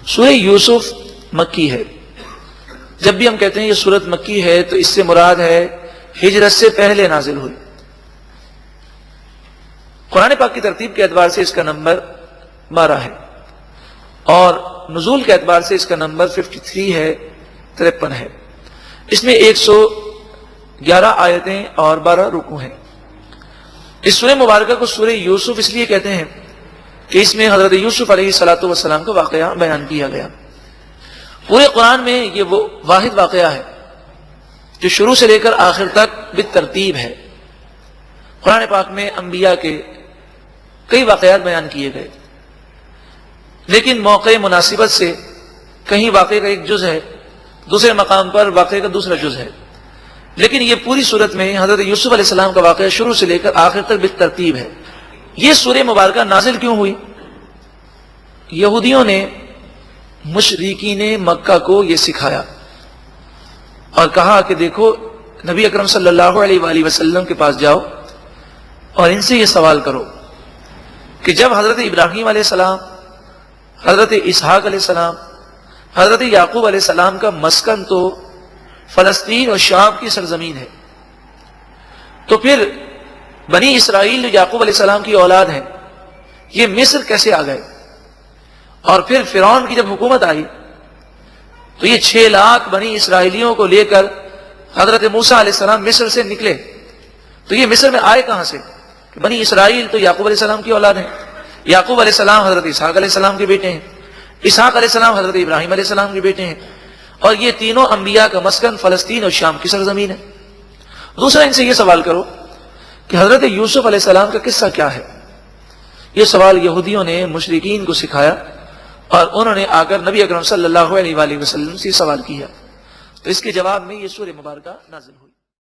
سورہ یوسف مکی ہے. جب بھی ہم کہتے ہیں یہ سورت مکی ہے تو اس سے مراد ہے ہجرت سے پہلے نازل ہوئی. قرآن پاک کی ترتیب کے اعتبار سے اس کا نمبر 12 ہے اور نزول کے اعتبار سے اس کا نمبر 53 ہے، 53 ہے. اس میں 111 آیتیں اور 12 رکوع ہیں. اس سورہ مبارکہ کو سورہ یوسف اس لیے کہتے ہیں کہ اس میں حضرت یوسف علیہ السلام کا واقعہ بیان کیا گیا. پورے قرآن میں یہ وہ واحد واقعہ ہے جو شروع سے لے کر آخر تک بالترتیب ہے. قرآن پاک میں انبیاء کے کئی واقعات بیان کیے گئے، لیکن موقع مناسبت سے کہیں واقعے کا ایک جز ہے، دوسرے مقام پر واقعے کا دوسرا جز ہے. لیکن یہ پوری صورت میں حضرت یوسف علیہ السلام کا واقعہ شروع سے لے کر آخر تک بالترتیب ہے. یہ سورہ مبارکہ نازل کیوں ہوئی؟ یہودیوں نے مشرکین مکہ کو یہ سکھایا اور کہا کہ دیکھو نبی اکرم صلی اللہ علیہ وآلہ وسلم کے پاس جاؤ اور ان سے یہ سوال کرو کہ جب حضرت ابراہیم علیہ السلام، حضرت اسحاق علیہ السلام، حضرت یعقوب علیہ السلام کا مسکن تو فلسطین اور شام کی سرزمین ہے، تو پھر بنی اسرائیل جو یعقوب علیہ السلام کی اولاد ہیں یہ مصر کیسے آ گئے؟ اور پھر فرعون کی جب حکومت آئی تو یہ 6 لاکھ بنی اسرائیلیوں کو لے کر حضرت موسیٰ علیہ السلام مصر سے نکلے، تو یہ مصر میں آئے کہاں سے؟ کہ بنی اسرائیل تو یعقوب علیہ السلام کی اولاد ہیں، یعقوب علیہ السلام حضرت اسحاق علیہ السلام کے بیٹے ہیں، اسحاق علیہ السلام حضرت ابراہیم علیہ السلام کے بیٹے ہیں، اور یہ تینوں انبیاء کا مسکن فلسطین اور شام کی سرزمین ہے. دوسرا ان سے یہ سوال کرو کہ حضرت یوسف علیہ السلام کا قصہ کیا ہے؟ یہ سوال یہودیوں نے مشرکین کو سکھایا اور انہوں نے آ کر نبی اکرم صلی اللہ علیہ وآلہ وسلم سے سوال کیا، تو اس کے جواب میں یہ سورہ مبارکہ نازل ہوئی.